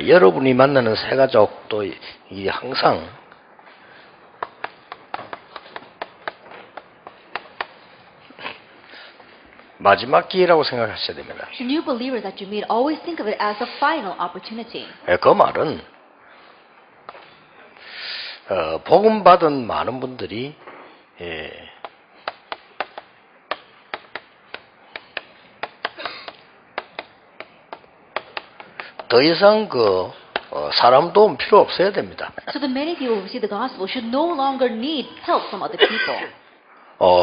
여러분이 만나는 새가족도 항상 마지막 기회라고 생각하셔야 됩니다. The new believers that you meet always think of it as a final opportunity. 그 말은 복음 받은 많은 분들이 더 이상 사람 도움 필요 없어야 됩니다. So the many people who receive the gospel should no longer need help from other people.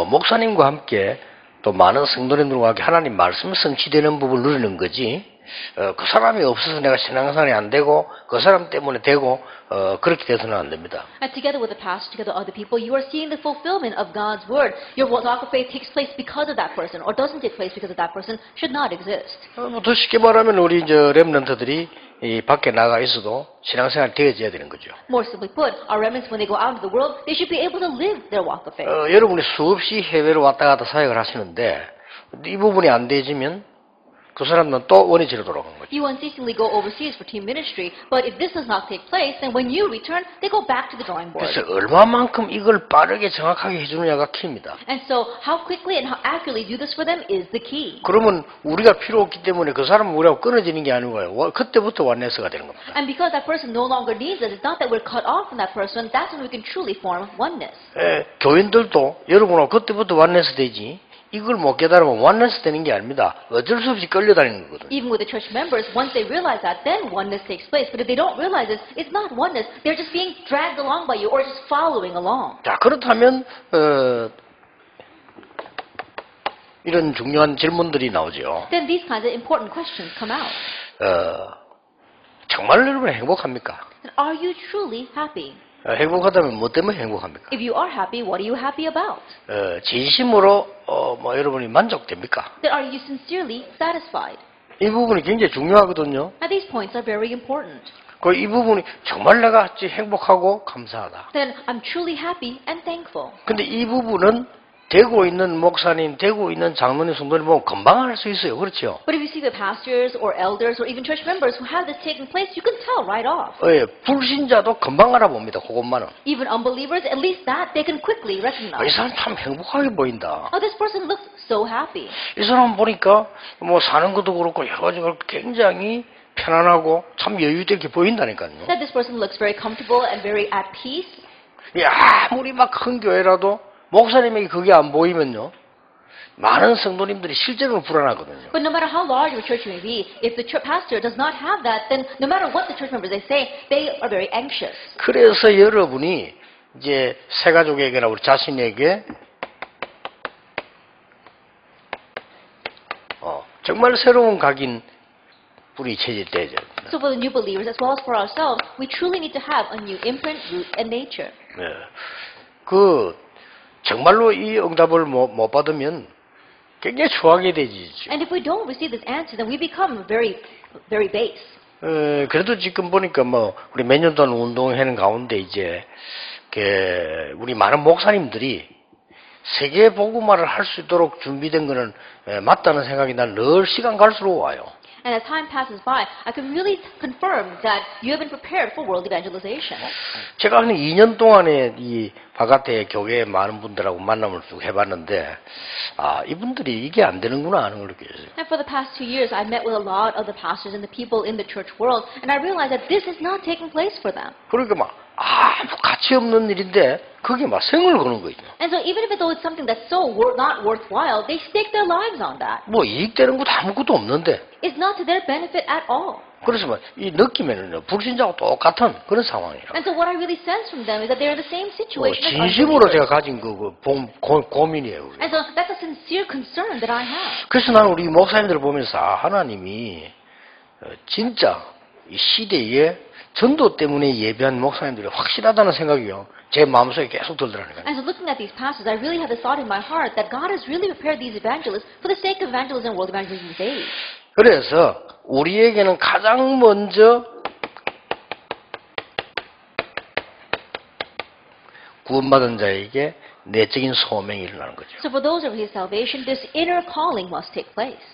목사님과 함께 또 많은 성도님들과 함께 하나님 말씀 성취되는 부분을 누리는 거지. 그 사람이 없어서 내가 신앙생활이 안 되고 그 사람 때문에 되고 그렇게 돼서는 안 됩니다. And together with the pastor, together with other people, you are seeing the fulfillment of God's word. Your walk of faith takes place because of that person, or doesn't take place because of that person, should not exist. 더 쉽게 말하면 우리 이제 렘넌트들이 이 밖에 나가 있어도 신앙생활 되어져야 되는 거죠. More simply put, our remnants, when they go out into the world, they should be able to live their walk of faith. 여러분이 수없이 해외로 왔다 갔다 사역을 하시는데 이 부분이 안 되어지면 그 사람은 또 원위치로 돌아가는 거죠. You unceasingly go overseas for team ministry, but if this does not take place, then when you return, they go back to the drawing board. 그래서 얼마만큼 이걸 빠르게 정확하게 해주느냐가 키입니다. And so, how quickly and how accurately do this for them is the key. 그러면 우리가 필요 없기 때문에 그 사람은 우리하고 끊어지는 게 아니고요. 그때부터 완네스가 되는 겁니다. And because that person no longer needs us, it's not that we're cut off from that person, that's when we can truly form oneness. 교인들도 여러분하고 그때부터 완네스 되지. 이걸 못 깨달으면 완네스 되는 게 아닙니다. 어쩔 수 없이 끌려다니는 거거든요. Even with the church members, once they realize that, then oneness takes place. But if they don't realize this, it's not oneness. They're just being dragged along by you or just following along. 자, 그렇다면 이런 중요한 질문들이 나오죠. Then these kinds of important questions come out. 정말 여러분 행복합니까? Then are you truly happy? 행복하다면 뭐 때문에 행복합니까? If you are happy, what are you happy about? 진심으로 여러분이 만족됩니까? Then are you sincerely satisfied? 이 부분이 굉장히 중요하거든요. Now these points are very important. 이 부분이 정말 내가 행복하고 감사하다. Then I'm truly happy and thankful. 근데 이 부분은 되고 있는 목사님, 되고 있는 장로님, 성도님 보면 금방 알 수 있어요. 그렇죠? But if you see the pastors or elders or even church members who have this taking place, you can tell right off. 불신자도 금방 알아봅니다. 그것만은. Even unbelievers, at least that they can quickly 이 recognize. 사람 참 행복하게 보인다. Oh, this person looks so happy. 이 사람 보니까 사는 것도 그렇고 여러 가지가 굉장히 편안하고 참 여유있게 보인다니까요. That this person looks very comfortable and very at peace. 아무리 막 큰 교회라도 목사님에게 그게 안 보이면요. 많은 성도님들이 실제로는 불안하거든요. But no matter how large your church may be, if the church pastor does not have that, then no matter what the church members they say, they are very anxious. 그래서 여러분이 이제 새가족에게나 우리 자신에게 정말 새로운 각인 뿌리 체질 떼죠. So for the new believers as well as for ourselves, we truly need to have a new imprint, root, and nature. 정말로 이 응답을 못 받으면 굉장히 추하게 되지. And if we don't receive this answer, then we become very, very base. 그래도 지금 보니까 우리 몇 년 동안 운동하는 가운데 이제 우리 많은 목사님들이 세계 복음화를 할 수 있도록 준비된 거는 맞다는 생각이 난 늘 시간 갈수록 와요. And as time passes by, I can really confirm that you have been prepared for world evangelization. 제가 한 2년 동안에 이 바깥에 교회에 많은 분들하고 만남을 쭉 해봤는데, 이분들이 이게 안 되는구나 하는 걸 느껴졌어요. And for the past 2 years, I met with a lot of the pastors and the people in the church world, and I realized that this is not taking place for them. 그러니까 아무 가치 없는 일인데 그게 생을 거는 거죠. And so even if it's something that's so not worthwhile, they stake their lives on that. 이익되는 것도 아무것도 없는데. It's not to their benefit at all. 그래서 이 느낌에는요, 불신자하고 똑같은 그런 상황이에요. And so what I really sense from them is that they're in the same situation as 진심으로 unbelievers. 제가 가진 고민이에요. And so that's a sincere concern that I have. 그래서 나는 우리 목사님들을 보면서 하나님이 진짜 이 시대에 전도 때문에 예배한 목사님들이 확실하다는 생각이요. 제 마음속에 계속 들더라고요. And so looking at these pastors, I really have the thought in my heart that God has really prepared these evangelists for the sake of evangelism and world evangelism these days. 그래서 우리에게는 가장 먼저 구원받은 자에게 내적인 소명이 일어나는 거죠. So for those of his salvation, this inner calling must take place.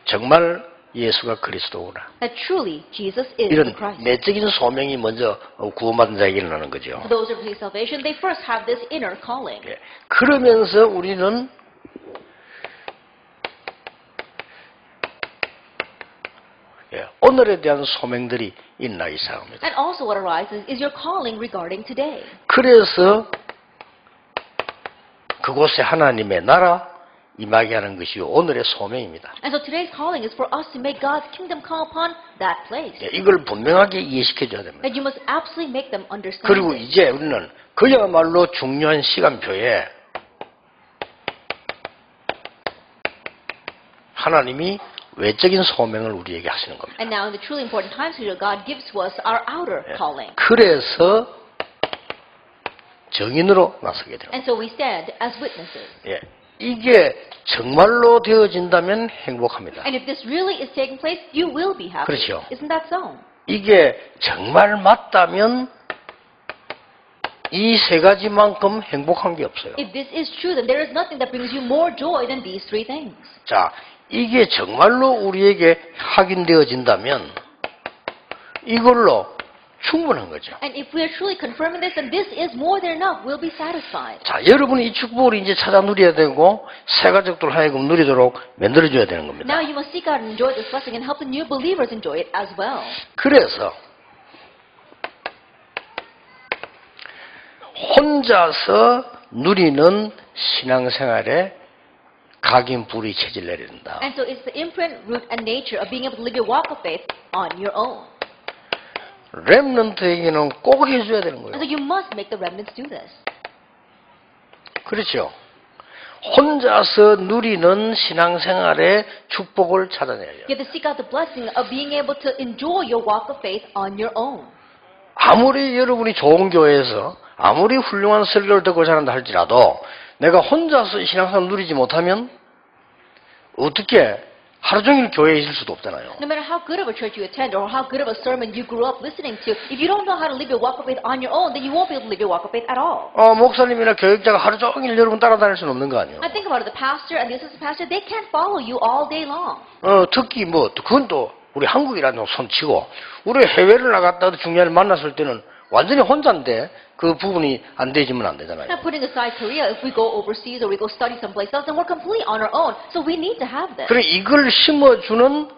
정말 예수가 그리스도구나. That truly Jesus is the 이런 Christ. 내적인 소명이 먼저 구원받은 자에게 일어나는 거죠. For those of his salvation, they first have this inner calling. 예. 그러면서 우리는 오늘에 대한 소명들이 일어나기 시작합니다. And also what arises is your calling regarding today. 그래서 그곳에 하나님의 나라 임하게 하는 것이 오늘의 소명입니다. And so today's calling is for us to make God's kingdom come upon that place. 예, 이걸 분명하게 이해시켜 줘야 됩니다. And you must absolutely make them understand 그리고 it. 이제 우리는 그야말로 중요한 시간표에 하나님이 외적인 소명을 우리에게 하시는 겁니다. And now in the truly important times here, God gives to us our outer calling. 그래서 증인으로 나서게 됩니다. And so we stand as witnesses. 예, 이게 정말로 되어진다면 행복합니다. And if this really is taking place, you will be happy. 그렇죠. Isn't that so? 이게 정말 맞다면 이 세 가지만큼 행복한 게 없어요. If this is true, then there is nothing that brings you more joy than these three things. 자, 이게 정말로 우리에게 확인되어진다면 이걸로 충분한 거죠. And if we are truly confirming this, then this is more than enough. We'll be satisfied. 자, 여러분이 이 축복을 이제 찾아 누려야 되고 새 가족들 하여금 누리도록 만들어줘야 되는 겁니다. Now you must seek out and enjoy this blessing and help the new believers enjoy it as well. 그래서 혼자서 누리는 신앙생활에 각인불이 체질 내려야 된다. And so it's the imprint, root, and nature of being able to live your walk of faith on your own. 렘넌트에게는 꼭 해줘야 되는 And 거예요. so you must make the remnants do this. 그렇죠. 혼자서 누리는 신앙생활의 축복을 찾아내야 돼요. You have to seek out the blessing of being able to enjoy your walk of faith on your own. 아무리 여러분이 좋은 교회에서 아무리 훌륭한 설교를 듣고 자란다 할지라도 내가 혼자서 신앙생활을 누리지 못하면 어떻게 하루 종일 교회에 있을 수도 없잖아요. No matter how good of a church you attend or how good of a sermon you grew up listening to, if you don't know how to live your walk of faith on your own, then you won't be able to live your walk of faith at all. 목사님이나 교육자가 하루 종일 여러분 따라다닐 수는 없는 거 아니에요. I think about it, the pastor and the assistant pastor, they can't follow you all day long. 특히 그건 또 우리 한국이라는 손치고 우리 해외를 나갔다도 중요한 만났을 때는 완전히 혼자인데 그 부분이 안 되지면 안 되잖아요. Now putting aside Korea, if we go overseas or we go study someplace else, then we're completely on our own. So we need to have this. 그래 이걸 심어주는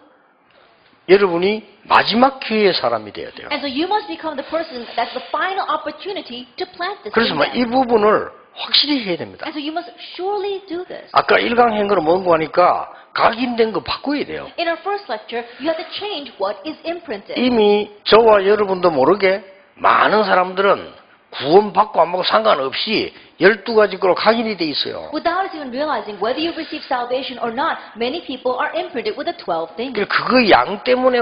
여러분이 마지막 기회의 사람이 돼야 돼요. And so you must become the person that's the final opportunity to plant this. 그래서 in 이 them. 부분을 확실히 해야 됩니다. And so you must surely do this. 아까 일강행거로 뭔고 하니까 각인된 거 바꿔야 돼요. In our first lecture, you have to change what is imprinted. 이미 저와 여러분도 모르게 많은 사람들은 구원받고 안 받고 상관없이 12가지 거로 각인이 돼 있어요. Without us even realizing whether you've received salvation or not, many people are imprinted with the 12 things. 그 양 때문에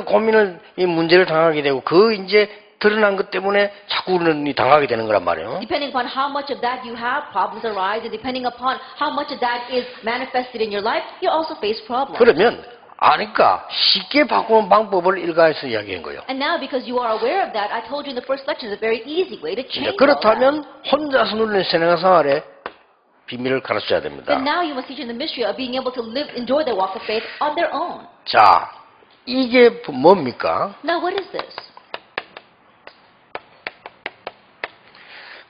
이 문제를 당하게 되고 이제 드러난 것 때문에 자꾸 우리는 당하게 되는 거란 말이에요. Depending upon how much of that you have, problems arise, and depending upon how much of that is manifested in your life, you also face problems. 그러면 아니까 쉽게 바꾸는 방법을 일가에서 이야기한 거예요. And now, because you are aware of that, I told you in the first lecture, it's a very easy way to change all that. 그렇다면 혼자서 누리는 신앙생활의 비밀을 가르쳐야 됩니다. Then now you must teach in the mystery of being able to live, enjoy their walk of faith on their own. 자, 이게 뭡니까? Now, what is this?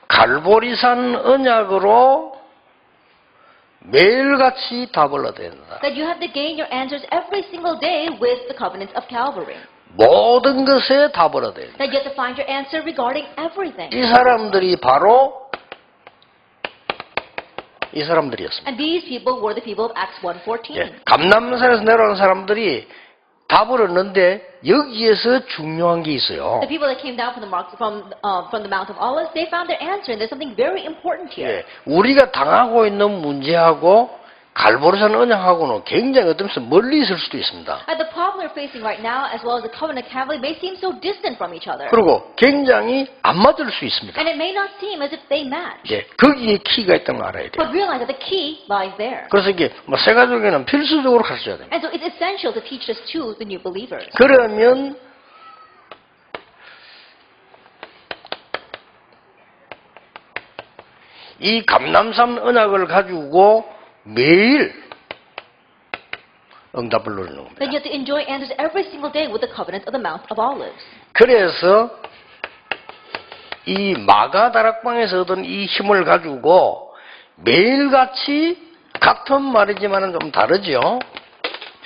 갈보리산 언약으로 매일같이 답을 얻어야 된다. That you have to gain your answers every single day with the covenants of Calvary. 모든 것에 답을 얻어야 된다. That you have to find your answer regarding everything. 이 사람들이 바로 이 사람들이었습니다. And these people were the people of Acts 1:14. 예, 감남산에서 내려오는 사람들이 답을 얻는데 여기에서 중요한 게 있어요. The people that came down from the Mount of Olives, they found their answer, and there's something very important here. 예, 우리가 당하고 있는 문제하고 갈보리산 언약하고는 굉장히 어떤 면에서 멀리 있을 수도 있습니다. And the problem we're facing right now, as well as the covenant of Calvary, may seem so distant from each other. 그리고 굉장히 안 맞을 수 있습니다. And it may not seem as if they match. 예, 거기에 키가 있다는 걸 알아야 돼요. But realize that the key lies there. 그래서 이게 새 가족에는 필수적으로 가르쳐야 됩니다. And so it's essential to teach this to the new believers. 그러면 이 감람산 언약을 가지고 매일 응답을 누리는 겁니다. Then you have to enjoy answers every single day with the covenant of the Mount of Olives. 그래서 이 마가 다락방에서 얻은 이 힘을 가지고 매일같이 같은 말이지만 좀 다르죠.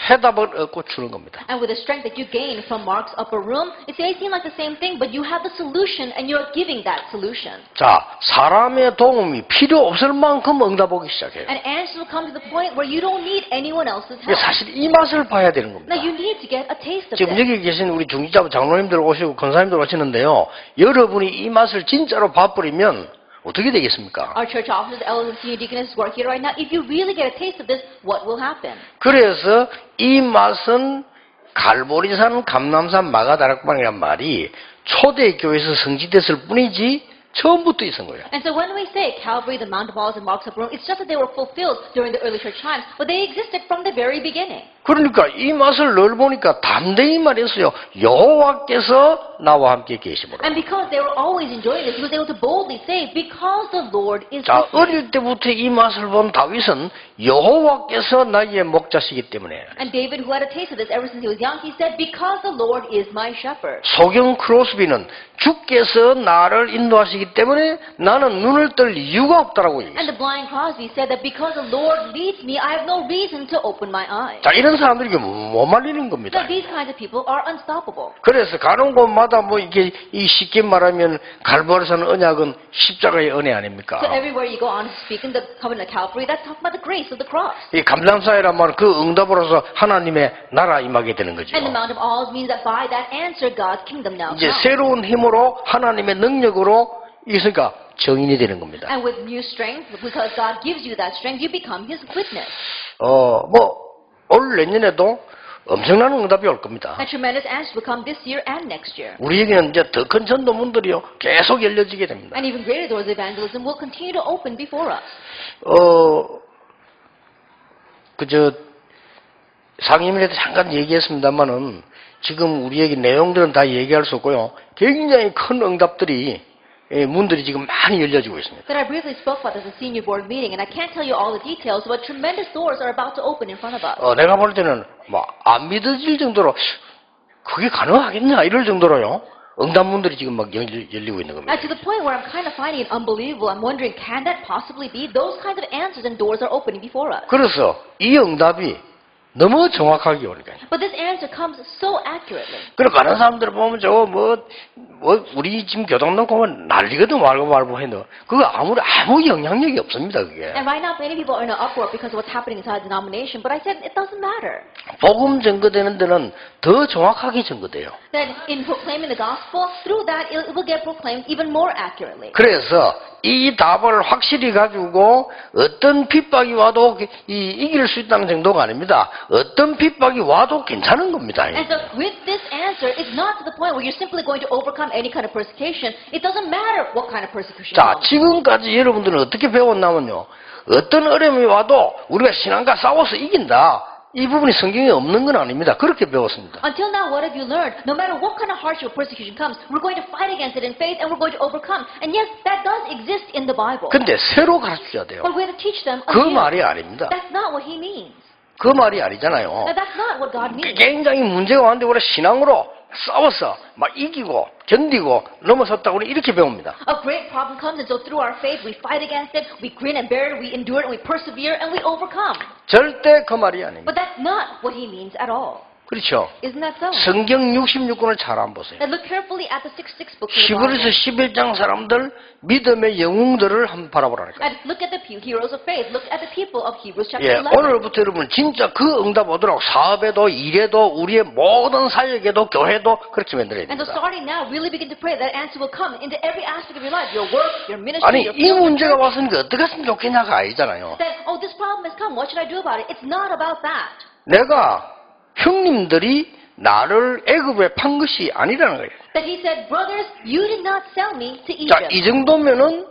해답을 얻고 주는 겁니다. And with the strength that you gain from Mark's upper room, it may seem like the same thing, but you have the solution and you're giving that solution. 자, 사람의 도움이 필요 없을 만큼 응답 오기 시작해요. And answers will come to the point where you don't need anyone else's help. 사실 이 맛을 봐야 되는 겁니다. Now you need to get a taste of 지금 this. 여기 계신 우리 중지자 장로님들 오시고 권사님들 오시는데요. 여러분이 이 맛을 진짜로 봐버리면 어떻게 되겠습니까? Our church officers, elders, and senior deaconesses who are here right now, if you really get a taste of this, what will happen? 그래서 이 맛은 갈보리산, 감람산, 마가다락방이란 말이 초대교회에서 성취됐을 뿐이지 처음부터 있은 거예요. And so when we say Calvary, the Mount of Olives, and Mark's upper room, it's just that they were fulfilled during the early church times, but they existed from the very beginning. 그러니까 이 맛을 늘 보니까 담대히 말했어요. 여호와께서 나와 함께 계시므로. And because they were always enjoying this, he was able to boldly say, because the Lord is 자, with me. 어릴 때부터 이 맛을 본 다윗은 여호와께서 나의 목자시기 때문에 And David, who had a taste of this ever since he was young, he said, because the Lord is my shepherd. 소경 크로스비는 주께서 나를 인도하시기 때문에 나는 눈을 뜰 이유가 없다라고 And 얘기했어요. the blind Crosby said that because the Lord leads me, I have no reason to open my eyes. 자, 이런 사람들이 못 말리는 겁니다. Now these kinds of people are unstoppable. 그래서 가는 곳마다 뭐 이게 이 쉽게 말하면 갈보리산 언약은 십자가의 은혜 아닙니까? So everywhere you go on to speak in the covenant of Calvary, that's talking about the grace of the cross. 이 감람사이란 말은 그 응답으로서 하나님의 나라 임하게 되는 거죠. And the Mount of Olives means that by that answer, God's kingdom now 이제 comes. 새로운 힘으로 하나님의 능력으로 있으니까 정인이 되는 겁니다. And with new strength, because God gives you that strength, you become His witness. 올 내년에도 엄청난 응답이 올 겁니다. And tremendous answers will come this year and next year. 우리에게는 이제 더 큰 전도문들이요 계속 열려지게 됩니다. And even greater doors of evangelism will continue to open before us. 상임위에도 잠깐 얘기했습니다만은 지금 우리에게 내용들은 다 얘기할 수 없고요. 굉장히 큰 응답들이 문들이 지금 많이 열려지고 있습니다. But I briefly spoke about this at the senior board meeting, and I can't tell you all the details, but tremendous doors are about to open in front of us. 내가 볼 때는 안 믿어질 정도로 그게 가능하겠냐 이럴 정도로요. 응답문들이 지금 막 열리고 있는 겁니다. And to the point where I'm kind of finding it unbelievable. I'm wondering, can that possibly be? Those kinds of answers and doors are opening before us. 그래서 이 응답이 너무 정확하게 오니까요. But this answer comes so accurately. 그리고 가는 사람들 보면 우리 지금 교동동 보면 난리거든 말고 해도 그거 아무 영향력이 없습니다 그게. And right now, many people are in an uproar because of what's happening inside the denomination. But I said it doesn't matter. 복음 증거되는 데는 더 정확하게 증거돼요. That in proclaiming the gospel, through that it will get proclaimed even more accurately. 그래서 이 답을 확실히 가지고 어떤 핍박이 와도 이길 수 있다는 정도가 아닙니다. 어떤 핍박이 와도 괜찮은 겁니다. And so with this answer, it's not to the point where you're simply going to overcome any kind of persecution. It doesn't matter what kind of persecution 자, comes. 지금까지 여러분들은 어떻게 배웠냐면요. 어떤 어려움이 와도 우리가 신앙과 싸워서 이긴다. 이 부분이 성경에 없는 건 아닙니다. 그렇게 배웠습니다. Until now, what have you learned? No matter what kind of hardship or persecution comes, we're going to fight against it in faith and we're going to overcome. And yes, that does exist in the Bible. 근데 새로 가르쳐야 돼요. But we have to teach them 그 anew. 말이 아닙니다. That's not what he means. 그 말이 아니잖아요. Now, that's not what God means. 굉장히 문제가 왔는데 우리 신앙으로 싸워서 막 이기고 견디고 넘어섰다고 우리 이렇게 배웁니다. A great problem comes, and so through our faith, we fight against it, we grin and bear it, we endure it, and we persevere, and we overcome. 절대 그 말이 아닙니다. But that's not what he means at all. 그렇죠. Isn't that so? 성경 66권을 잘 안 보세요. Now look carefully at the 66 books of the Bible. 히브리서 11장 사람들 믿음의 영웅들을 한번 바라보라니까요. And look at the heroes of faith. Look at the people of Hebrews chapter 예, 11. 오늘부터 여러분 진짜 그 응답 오도록 사업에도 일에도 우리의 모든 사역에도 교회도 그렇게 만들어야 And so 됩니다. starting now, really begin to pray that answer will come into every aspect of your life, your work, your ministry, 아니 your 이 field, 문제가 왔으니까 어떻게 했으면 좋겠냐가 아니잖아요. that, oh, this problem has come, what should I do about it? It's not about that. 내가 형님들이 나를 애굽에 판 것이 아니라는 거예요. That he said, brothers, you did not sell me to 자, Egypt. 이 정도면은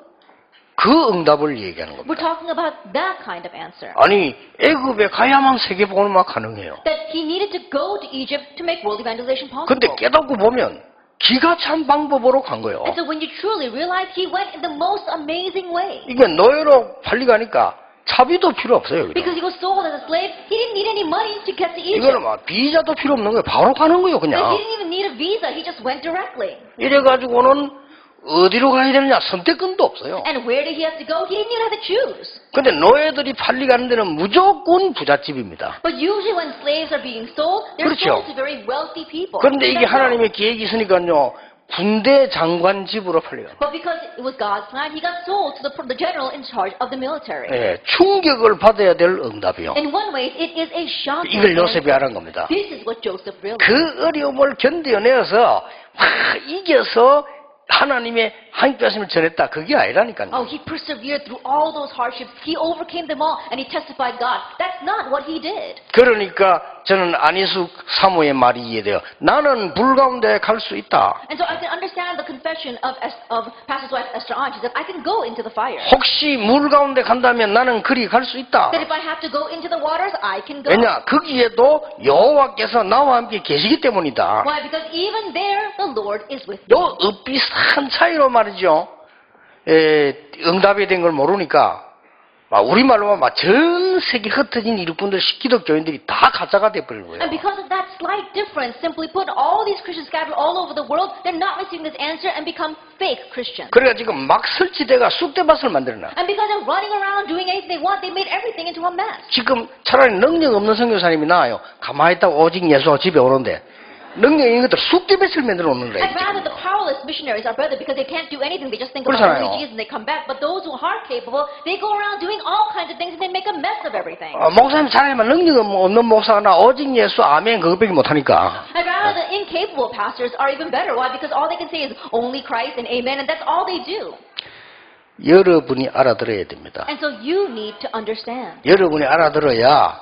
그 응답을 얘기하는 겁니다. We're talking about that kind of answer. 아니 애굽에 가야만 세계복음화 가능해요. That he needed to go to Egypt to make world evangelization 근데 possible. 깨닫고 보면 기가 찬 방법으로 간 거예요. And so when you truly realize he went in the most amazing way. 이게 노예로 팔리가니까 차비도 필요 없어요. 여기는. Because he was sold as a slave, he didn't need any money to get to Egypt. 이거는 막 비자도 필요 없는 거예요. 바로 가는 거예요, And he 그냥. didn't even need a visa, he just went directly. 이래가지고는 어디로 가야 되느냐 선택권도 없어요. And where did he have to go? He didn't even have to choose. 근데 노예들이 팔리가는 데는 무조건 부잣집입니다. But usually when slaves are being sold, they're 그렇죠. sold to very wealthy people. 그런데 이게 하나님의 계획이 있으니까요. 군대 장관 집으로 팔려요. But because it was God's plan, he got sold to the general in charge of the military. 예, 충격을 받아야 될 응답이요. In one way, it is a shock. 이걸 요셉이 알은 겁니다. This is what Joseph realized. 그 어려움을 견뎌내어서 이겨서 하나님의 하나님 말씀을 전했다. 그게 아니라니까요. Oh, he persevered through all those hardships. He overcame them all, and he testified God. That's not what he did. 그러니까 저는 안희숙 사모의 말이 이해돼요. 나는 불 가운데 갈 수 있다. And so I can understand the confession of Pastor's wife Esther Ange. She said, I can go into the fire. 혹시 물 가운데 간다면 나는 그리 갈 수 있다. That if I have to go into the waters, I can go. 왜냐? 거기에도 여호와께서 나와 함께 계시기 때문이다. Why? Because even there, the Lord is with me. 요 엇비슷한 차이로 말이죠. 응답이 된 걸 모르니까 우리말로 막 전 세계 흩어진 일꾼들, 기독교인들이 다 가짜가 돼버린 거예요. And because of that slight difference, simply put, all these Christians scattered all over the world, they're not receiving this answer and become fake Christians. 그래가 지금 막 설치대가 쑥대밭을 만들어놔. And because they're running around doing anything they want, they made everything into a mess. 지금 차라리 능력 없는 선교사님이 나아요. 가만히 있다가 오직 예수와 집에 오는데 능력 있는 것들 쑥대밭을 만들어 놓는 거예요. And rather, the powerless missionaries are better because they can't do anything. They just think 그렇잖아요. about only Jesus and they come back. But those who are capable, they go around doing all kinds of things and they make a mess of everything. 목사님 차라리만 능력 없는 목사나 오직 예수 아멘 그것밖에 못하니까. And rather, the incapable pastors are even better. Why? Because all they can say is only Christ and amen, and that's all they do. 여러분이 알아들어야 됩니다. And so you need to understand 여러분이 알아들어야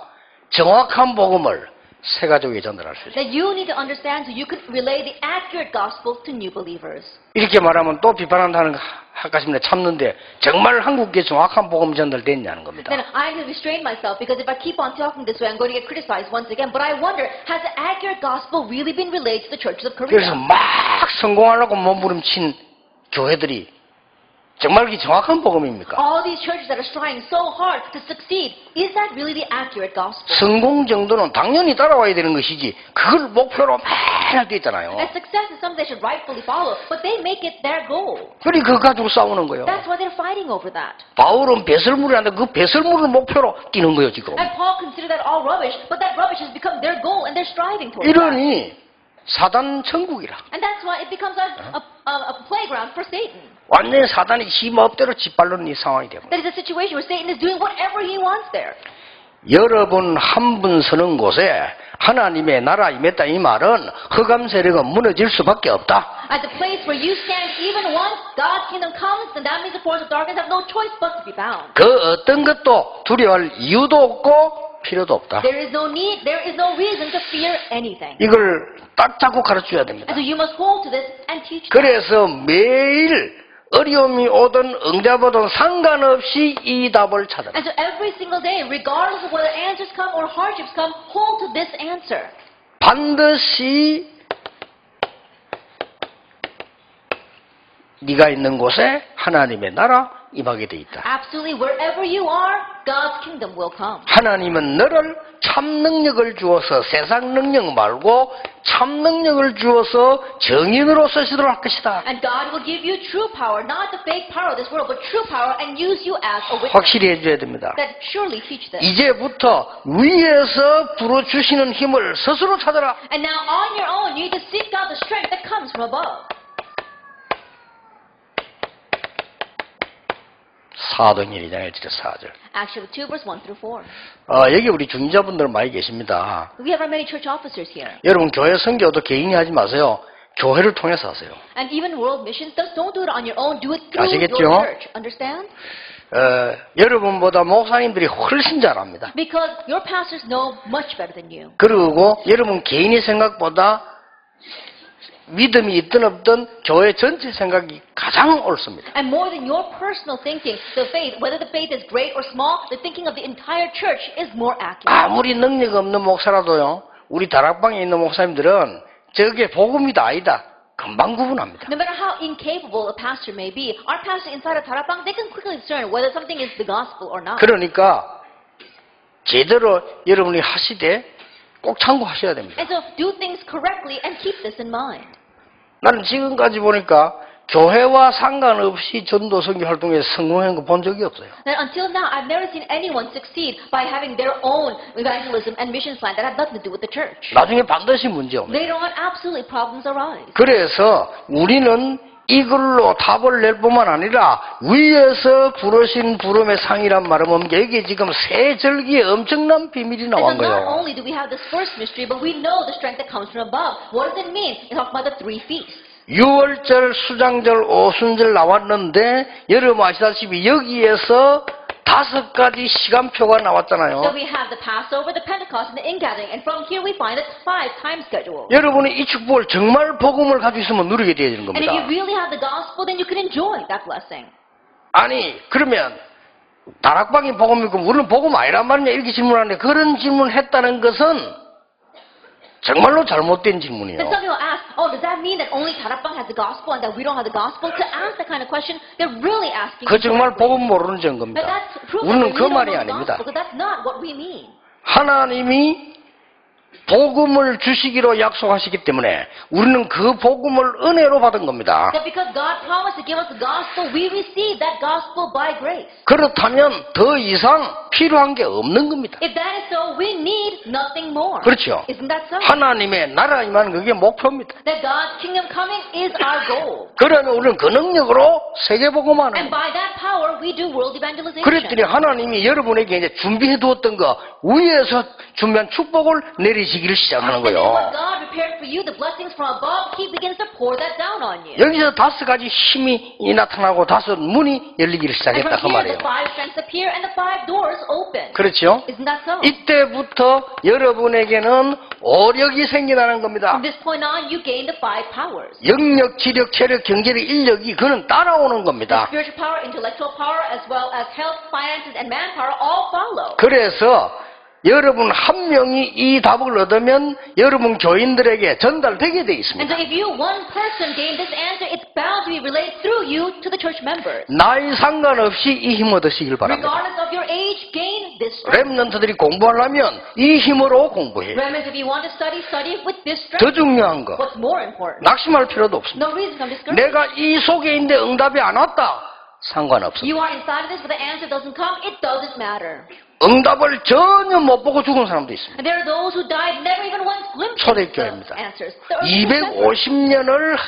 정확한 복음을 새 가족에 전달할 수 있어요. that you need to understand so you can relay the accurate gospel to new believers. 이렇게 말하면 또 비판한다는 할까 싶네 참는데 정말 한국에 정확한 복음 전달됐냐는 겁니다. Then I have to restrain myself because if I keep on talking this way, I'm going to get criticized once again. But I wonder, has the accurate gospel really been relayed to the churches of 그래서 Korea? 막 성공하려고 몸부림친 교회들이 정말 이 정확한 복음입니까? All these churches that are striving so hard to succeed, is that really the accurate gospel? 성공 정도는 당연히 따라와야 되는 것이지 그걸 목표로 맨날 돼 있잖아요. And success is something they should rightfully follow, but they make it their goal. 그러니 그거 가지고 싸우는 거예요. That's why they're fighting over that. 바울은 배설물이란데 그 배설물을 목표로 뛰는 거예요 지금. And Paul considered that all rubbish, but that rubbish has become their goal and they're striving towards that. 이러니 사단 천국이라. And that's why it becomes a playground for Satan. 완전히 사단이 힘업대로 짓밟는 이 상황이 되고. That is a situation where Satan is doing whatever he wants there. 여러분 한 분 서는 곳에 하나님의 나라 임했다 이 말은 흑암 세력은 무너질 수밖에 없다. At the place where you stand, even once God's kingdom comes, then that means the forces of darkness have no choice but to be bound. 그 어떤 것도 두려워할 이유도 없고 필요도 없다. There is no need, there is no reason to fear anything. 이걸 딱 잡고 가르쳐야 됩니다. And so you must hold to this and teach them. 그래서 매일 어려움이 오든 응답 오든 상관없이 이 답을 찾아라. And so every single day, regardless of whether answers come or hardships come, hold to this answer. 반드시 네가 있는 곳에 하나님의 나라 임하게 돼 있다. Absolutely, wherever you are, God's kingdom will come. 하나님은 너를 참 능력을 주어서 세상 능력 말고 참 능력을 주어서 정인으로 쓰시도록 할 것이다. And God will give you true power, not the fake power of this world, but true power, and use you as a witness. 확실히 해줘야 됩니다. That surely teach this. 이제부터 위에서 불어주시는 힘을 스스로 찾아라. And now on your own, you need to seek out the strength that comes from above. 사도행전 2장 1절 4절. Acts chapter 2, verse 1 through 4. 여기 우리 중직자분들 많이 계십니다. We have our many church officers here. 여러분 교회 선교도 개인이 하지 마세요. 교회를 통해서 하세요. And even world missions, don't do it on your own. Do it through 아시겠죠? your church. Understand? 여러분보다 목사님들이 훨씬 잘 압니다. Because your pastors know much better than you. 그리고 여러분 개인의 생각보다 믿음이 있든 없든 교회 전체 생각이 가장 옳습니다. And more than your personal thinking, the faith, whether the faith is great or small, the thinking of the entire church is more accurate. 아무리 능력 없는 목사라도요. 우리 다락방에 있는 목사님들은 저게 복음이다 아니다. 금방 구분합니다. No matter how incapable a pastor may be, our pastor inside a Tarapang, they can quickly discern whether something is the gospel or not. 그러니까 제대로 여러분이 하시되 꼭 참고하셔야 됩니다. And so do things correctly and keep this in mind. 나는 지금까지 보니까 교회와 상관없이 전도 선교 활동에 성공한 거 본 적이 없어요. And until now, I've never seen anyone succeed by having their own evangelism and mission plan that have nothing to do with the church. 나중에 반드시 문제 옵니다. Later on, absolutely problems arise. 그래서 우리는 이걸로 답을 낼 뿐만 아니라 위에서 부르신 부름의 상이란 말은 뭡니까? 여기 지금 세 절기에 엄청난 비밀이 And so 나온 not 거예요. only do we have this first mystery, but we know the strength that comes from above. What does it mean? It talks about the three feasts. 유월절, 수장절, 오순절 나왔는데 여러분 아시다시피 여기에서 5가지 시간표가 나왔잖아요. So we have the Passover, the Pentecost, and the ingathering. And from here we find the 5 time schedule. 여러분이 이 축복을 정말 복음을 가지고 있으면 누리게 되어지는 And if you 겁니다. really have the gospel, then you can enjoy that blessing. 아니 그러면 다락방이 복음이고 우리는 복음 아니란 말이냐 이렇게 질문하는데 그런 질문을 했다는 것은 정말로 잘못된 질문이에요. Then some people ask, oh, does that mean that only Tarapang has the gospel and that we don't have the gospel? To ask that kind of question, they're really asking. 그 정말 incorrectly. 복음 모르는 But 증거입니다. that's proof that 우리는 we 그 don't 말이 know the 아닙니다. gospel, because that's not what we mean. 하나님이 복음을 주시기로 약속하시기 때문에 우리는 그 복음을 은혜로 받은 겁니다. That because God promised to give us the gospel, we receive that gospel by grace. 그렇다면 더 이상 필요한 게 없는 겁니다. If that is so, we need nothing more. 그렇죠. Isn't that so? 하나님의 나라 임하는 그게 목표입니다. That God's kingdom coming is our goal. 그러면 우리는 그 능력으로 세계 복음하는 And by that power, we do world evangelization. 그랬더니 하나님이 여러분에게 이제 준비해 두었던 거 위에서 준비한 축복을 내리시기를 시작하는 And then 거예요. what God prepared for you, the blessings from above, He begins to pour that down on you. 여기서 5가지 힘이 나타나고 5 문이 열리기를 And 시작했다 그 from here, 말이에요. the 5 strengths appear and the 5 doors open. 그렇죠? Isn't that so? 이때부터 여러분에게는 오력이 생겨나는 겁니다. From this point on, you gain the 5 powers. 영력, 지력, 체력, 경제력, 인력이 그는 따라오는 The 겁니다. spiritual power, intellectual power, as well as health, finances, and manpower all follow. 그래서 여러분 한 명이 이 답을 얻으면 여러분 교인들에게 전달되게 되어 And 있습니다. so if you, one person, gain this answer, it's bound to be relayed through you to the church members. 나이 상관없이 이 힘 얻으시길 바랍니다. Regardless of your age, gain this strength. 렘넌트들이 공부하려면 이 힘으로 공부해요. Remember, if you want to study, study with this 더 strength. 중요한 거 What's more important? 낙심할 필요도 없습니다. No reason to come discouraged. 내가 이 속에 있는데 응답이 안 왔다 상관없습니다. You are inside of this, but the answer doesn't come, it doesn't matter. 응답을 전혀 못 보고 죽은 사람도 있습니다. And there are those who died never even once glimpsed 초대교회입니다. the answers. The early church 250년을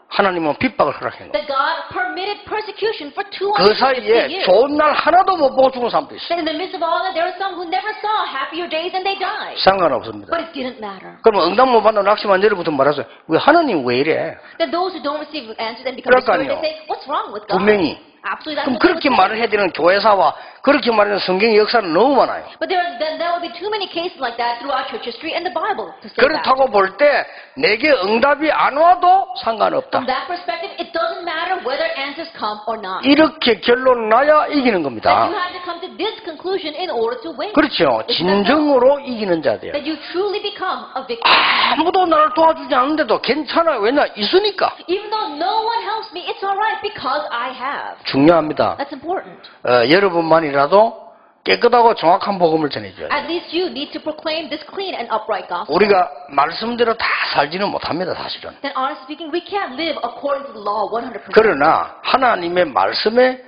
하나님은 핍박을 허락한 거예요. that God permitted persecution for 그 250 사이에 years. 좋은 날 하나도 못 보고 죽은 사람도 있어요. That in the midst of all that, there are some who never saw happier days and they died. 상관없습니다. But it didn't matter. 그러면 응답 못 받는 낙심한 여러분부터 말하세요. 왜 하나님 왜 이래? That those who don't receive answers and become 그러니까요. discouraged, they say, what's wrong with God? 분명히. Absolutely, that's 그럼 what they 그렇게 would say. 말을 해야 되는 교회사와 그렇게 말하는 성경의 역사는 너무 많아요. But then there will be too many cases like that throughout church history and the Bible to say that. 그렇다고 볼 때 내게 응답이 안 와도 상관없다. From that perspective, it doesn't matter whether answers come or not. 이렇게 결론 나야 이기는 That 겁니다. you have to come to this conclusion in order to win. 그렇죠. 진정으로 이기는 자들. That you truly become a victor. 아무도 나를 도와주지 않는데도 괜찮아요. 왜냐? 있으니까. Even though no one helps me, it's alright because I have. 중요합니다. That's important. 여러분만이라도 깨끗하고 정확한 복음을 전해줘야 돼요. At least you need to proclaim this clean and upright gospel. 우리가 말씀대로 다 살지는 못합니다, 사실은. Then honestly speaking, we can't live according to the law 100%. 그러나 하나님의 말씀의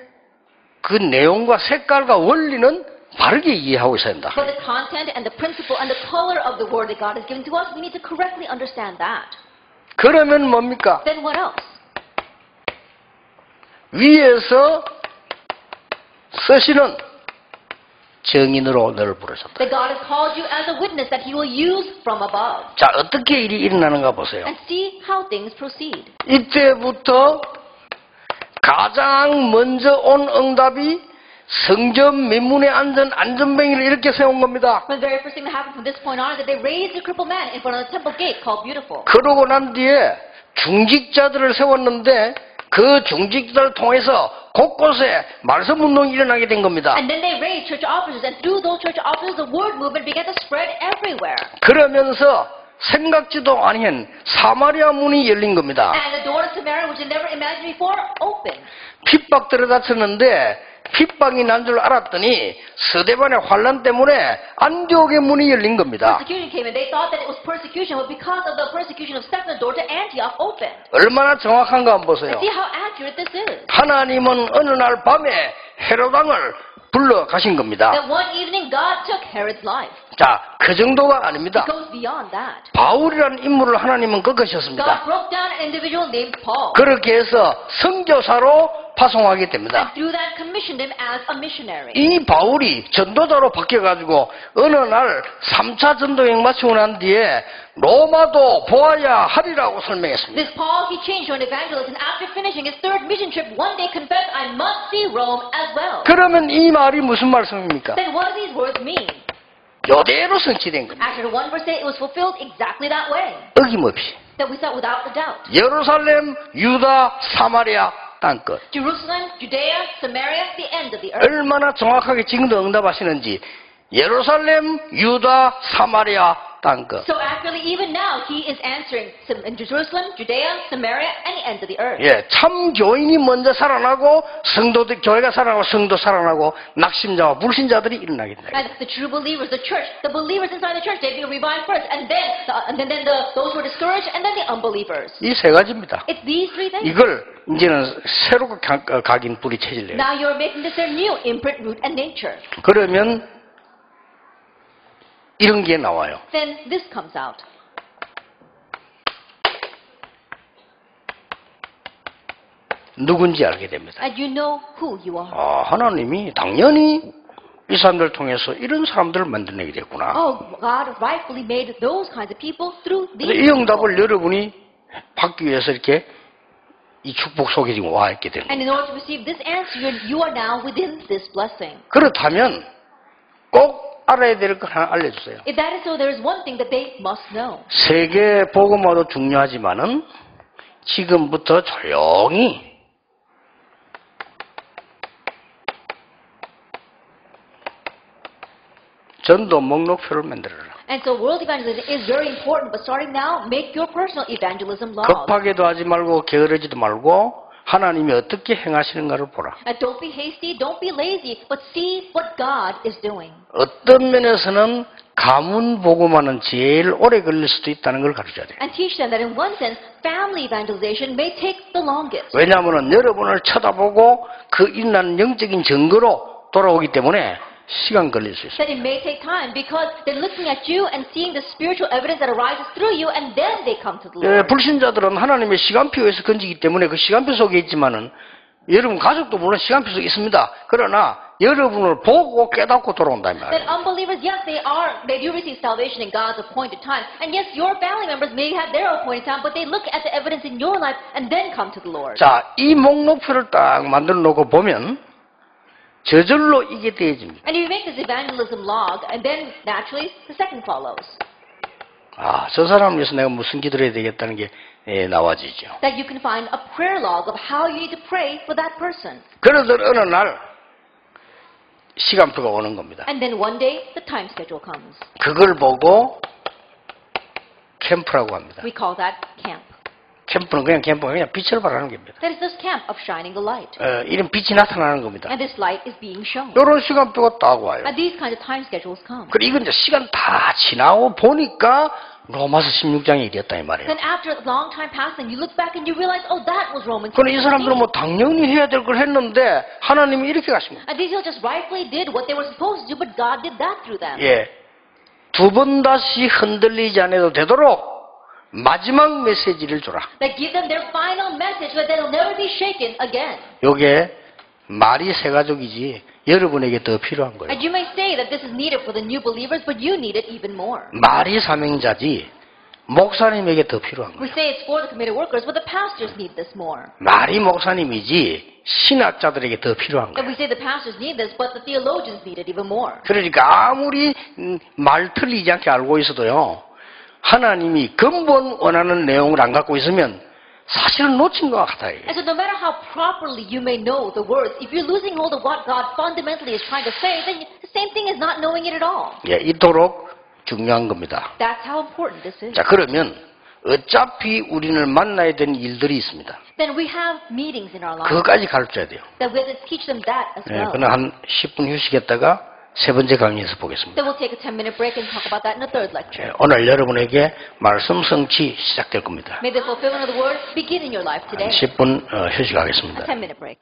그 내용과 색깔과 원리는 바르게 이해하고 있어야 한다. But the content and the principle and the color of the word that God has given to us, we need to correctly understand that. 그러면 뭡니까? Then what else? 위에서 쓰시는 증인으로 너를 부르셨다. That God has called you as a witness that He will use from above. 자, 어떻게 일이 일어나는가 보세요. And see how things proceed. 이때부터 가장 먼저 온 응답이 성전 민문에 앉은 안전뱅이를 이렇게 세운 겁니다. But the very first thing that happened from this point on is that they raised a crippled man in front of the temple gate called Beautiful. 그러고 난 뒤에 중직자들을 세웠는데 그 중직자를 통해서 곳곳에 말씀 운동이 일어나게 된 겁니다. And then they raised church officers, and through those church officers, the word movement began to spread everywhere. 그러면서 생각지도 아니한 사마리아 문이 열린 겁니다. And the door of Samaria, which I never imagined before, opened. 핍박 들어닥쳤는데 핍박이 난 줄 알았더니 스데반의 환란 때문에 안디옥의 문이 열린 겁니다. Persecution came and they thought that it was persecution, but because of the persecution of Stephen, the door to Antioch opened. 얼마나 정확한가 한번 보세요. And see how accurate this is. 하나님은 어느 날 밤에 헤롯 왕을 불러 가신 겁니다. That one evening God took Herod's life. 자, 그 정도가 아닙니다. It goes beyond that. 바울이라는 인물을 하나님은 God 꺾으셨습니다. broke down an individual named Paul. 그렇게 해서 선교사로 파송하게 됩니다. And through that commissioned him as a missionary. 이 바울이 전도자로 바뀌어가지고 어느 날 3차 전도여행 마치고 난 뒤에 로마도 보아야 하리라고 설명했습니다. This Paul, he changed to an evangelist, and after finishing his third mission trip, one day confessed, I must see Rome as well. 그러면 이 말이 무슨 말씀입니까? Then what do these words mean? 요대로 성취된 겁니다. After the one verse 8, it was fulfilled exactly that way. 어김없이 That we saw without a doubt. 예루살렘, 유다, 사마리아 땅끝. Jerusalem, Judea, Samaria, the end of the earth. 얼마나 정확하게 지금도 응답하시는지 예루살렘, 유다, 사마리아 땅끝. So accurately, even now, he is answering in Jerusalem, Judea, Samaria, and the end of the earth. 예, 참 교인이 먼저 살아나고 성도들 교회가 살아나고 성도 살아나고 낙심자와 불신자들이 일어나게 됩니다. And the true believers, the church, the believers inside the church, they be revived first, and then those who are discouraged, and then the unbelievers. 이 세 가지입니다. It's these three things. 이걸 이제는 새로 각인 뿌리 체질래요. Now you're making this their new imprint, root, and nature. 그러면 이런 게 나와요. Then this comes out. 누군지 알게 됩니다. And you know who you are. 아, 하나님이 당연히 이 사람들을 통해서 이런 사람들을 만들어내게 됐구나. Oh, God rightfully made those kinds of people through 근데 these 이 응답을 people. 여러분이 받기 위해서 이렇게 이 축복 속에 지금 와 있게 되는 And in order to receive this answer, you are now within this blessing. 그렇다면 꼭 알아야 될 거 하나 알려주세요. If that is so, there is one thing that they must know. 세계 복음화도 중요하지만은 지금부터 조용히 전도 목록표를 만들어라. And so world evangelism is very important, but starting now, make your personal evangelism log. 급하게도 하지 말고 게으르지도 말고 하나님이 어떻게 행하시는가를 보라. And don't be hasty, don't be lazy, but see what God is doing. 어떤 면에서는 가문 복음화는 제일 오래 걸릴 수도 있다는 걸 가르쳐야 돼요. And teach them that in one sense, family evangelization may take the longest. 왜냐하면 여러분을 쳐다보고 그 일어난 영적인 증거로 돌아오기 때문에 시간 걸릴 수 있어요. That it may take time because they're looking at you and seeing the spiritual evidence that arises through you, and then they come to the Lord. 불신자들은 하나님의 시간표에서 건지기 때문에 그 시간표 속에 있지만은 여러분 가족도 물론 시간표 속에 있습니다. 그러나 여러분을 보고 깨닫고 돌아온다 이 That 말이에요. unbelievers, yes, they do receive salvation in God's appointed time, and yes, your family members may have their appointed time, but they look at the evidence in your life and then come to the Lord. 자, 이 목록표를 딱 만들어 놓고 보면 저절로 이게 되어집니다. And you make this evangelism log, and then naturally the second follows. 아, 저 사람을 위해서 내가 무슨 기도를 해야 되겠다는 게 나와지죠. That you can find a prayer log of how you need to pray for that person. 그러던 어느 날 시간표가 오는 겁니다. And then one day the time schedule comes. 그걸 보고 캠프라고 합니다. We call that camp. 캠프는 그냥 빛을 발하는 겁니다. That is this camp of shining the light. 이런 빛이 나타나는 겁니다. And this light is being shown. 이런 시간표가 딱 와요. And these kinds of time schedules come. 그리고 이건 이제 시간 다 지나고 보니까 로마서 16장의 일이었다 이 말이에요. Then after a long time passing, you look back and you realize, oh, that was Romans. 그런데 이 사람들은 뭐 당연히 해야 될 걸 했는데 하나님이 이렇게 가신 거예요. And these people just rightfully did what they were supposed to do, but God did that through them. 예, 두 번 다시 흔들리지 않아도 되도록 마지막 메시지를 주라. That give them their final message so that they'll never be shaken again. 요게 말이 세 가족이지 여러분에게 더 필요한 거예요. And you may say that this is needed for the new believers, but you need it even more. 말이 사명자지 목사님에게 더 필요한 We 거예요. say it's for the committed workers, but the pastors need this more. 말이 목사님이지 신학자들에게 더 필요한 And 거예요. we say the pastors need this, but the theologians need it even more. 그러니까 아무리 말 틀리지 않게 알고 있어도요. 하나님이 근본 원하는 내용을 안 갖고 있으면 사실은 놓친 것 같아요. And so no matter how properly you may know the words, if you're losing hold of what God fundamentally is trying to say, then the same thing is not knowing it at all. 예, 이토록 중요한 겁니다. That's how important this is. 자, 그러면 어차피 우리는 만나야 되는 일들이 있습니다. Then we have meetings in our lives. 그거까지 가르쳐야 돼요. That we have to teach them that as 예, well. 그는 한 10분 휴식했다가 세 번째 강의에서 보겠습니다. Then we'll take a 10-minute break and talk about that in the third lecture. 예, 오늘 여러분에게 말씀 성취 시작될 겁니다. May the fulfillment of the word begin in your life 한 today. 10분 휴식하겠습니다. A 10-minute break.